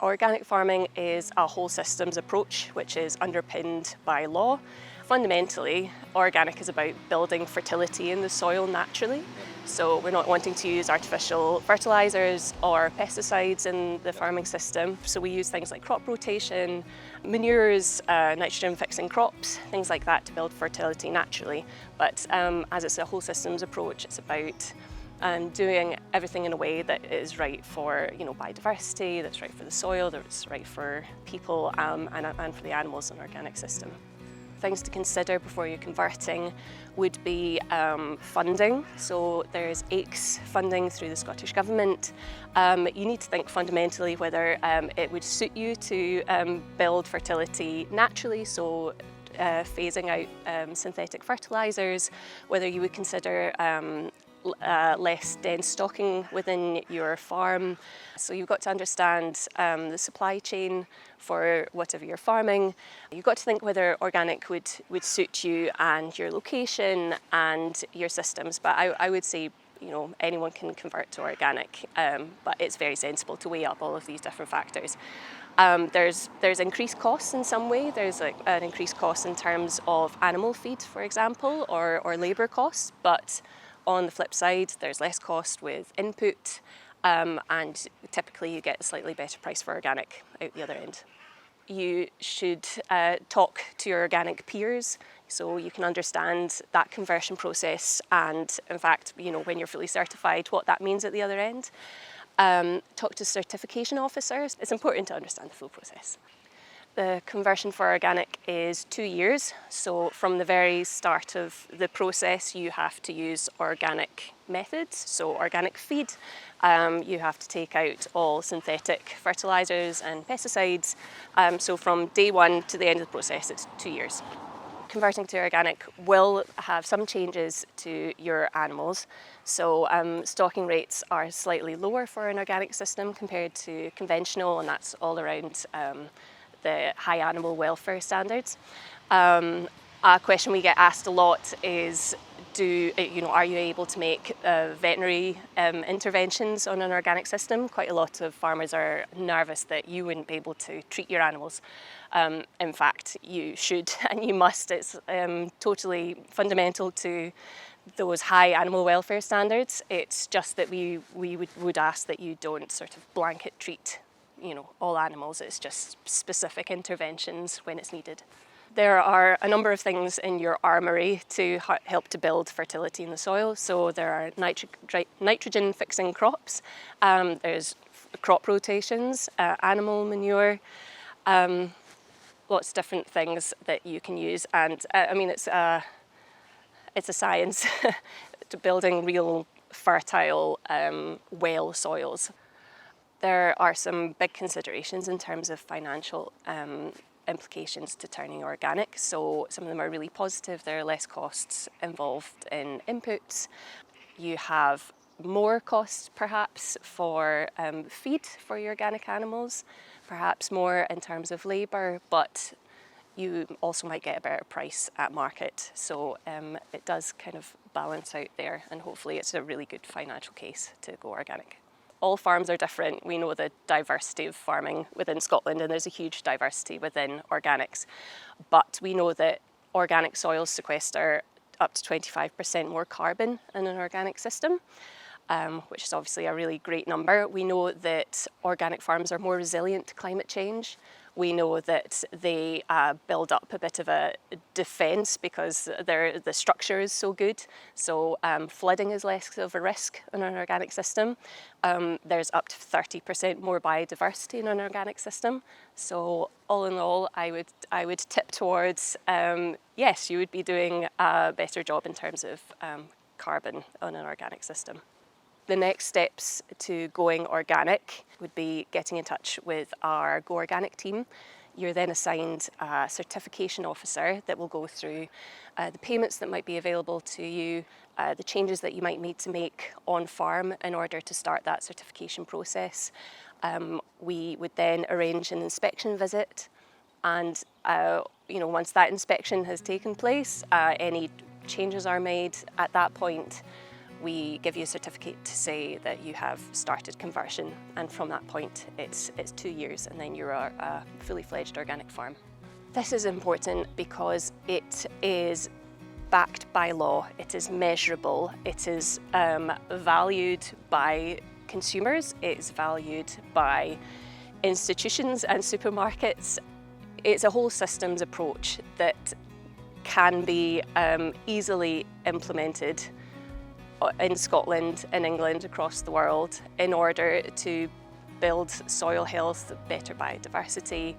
Organic farming is a whole systems approach which is underpinned by law. Fundamentally, organic is about building fertility in the soil naturally. So we're not wanting to use artificial fertilisers or pesticides in the farming system. So we use things like crop rotation, manures, nitrogen fixing crops, things like that to build fertility naturally. But as it's a whole systems approach, it's about doing everything in a way that is right for biodiversity, that's right for the soil, that's right for people and for the animals in the organic system. Things to consider before you're converting would be funding. So there's AICS funding through the Scottish Government. You need to think fundamentally whether it would suit you to build fertility naturally, so phasing out synthetic fertilisers, whether you would consider less dense stocking within your farm. So you've got to understand the supply chain for whatever you're farming. You've got to think whether organic would suit you and your location and your systems. But I would say anyone can convert to organic, but it's very sensible to weigh up all of these different factors. There's increased costs in some way. There's an increased cost in terms of animal feed, for example, or labour costs, but on the flip side, there's less cost with input, and typically you get a slightly better price for organic out the other end. You should talk to your organic peers so you can understand that conversion process and, in fact, when you're fully certified, what that means at the other end. Talk to certification officers. It's important to understand the full process. The conversion for organic is 2 years, so from the very start of the process you have to use organic methods, so organic feed. You have to take out all synthetic fertilisers and pesticides, so from day one to the end of the process it's 2 years. Converting to organic will have some changes to your animals, so stocking rates are slightly lower for an organic system compared to conventional, and that's all around the high animal welfare standards. A question we get asked a lot is, are you able to make veterinary interventions on an organic system? Quite a lot of farmers are nervous that you wouldn't be able to treat your animals. In fact, you should and you must. It's totally fundamental to those high animal welfare standards. It's just that we would ask that you don't sort of blanket treat all animals. It's just specific interventions when it's needed. There are a number of things in your armoury to help to build fertility in the soil. So there are nitrogen fixing crops, there's crop rotations, animal manure, lots of different things that you can use. And it's a science to building real fertile well soils. There are some big considerations in terms of financial implications to turning organic. So some of them are really positive. There are less costs involved in inputs. You have more costs perhaps for feed for your organic animals, perhaps more in terms of labour, but you also might get a better price at market. So it does kind of balance out there, and hopefully it's a really good financial case to go organic. All farms are different. We know the diversity of farming within Scotland, and there's a huge diversity within organics. But we know that organic soils sequester up to 25% more carbon in an organic system, which is obviously a really great number. We know that organic farms are more resilient to climate change. We know that they build up a bit of a defence because the structure is so good. So flooding is less of a risk in an organic system. There's up to 30% more biodiversity in an organic system. So all in all, I would tip towards yes, you would be doing a better job in terms of carbon on an organic system. The next steps to going organic would be getting in touch with our Go Organic team. You're then assigned a certification officer that will go through the payments that might be available to you, the changes that you might need to make on farm in order to start that certification process. We would then arrange an inspection visit, and once that inspection has taken place, any changes are made at that point. we give you a certificate to say that you have started conversion, and from that point it's 2 years and then you're a fully fledged organic farm. This is important because it is backed by law, it is measurable, it is valued by consumers, it's valued by institutions and supermarkets. It's a whole systems approach that can be easily implemented in Scotland, in England, across the world in order to build soil health, better biodiversity.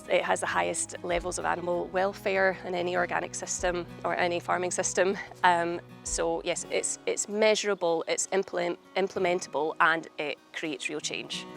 It has the highest levels of animal welfare in any organic system or any farming system. So yes, it's measurable, it's implementable, and it creates real change.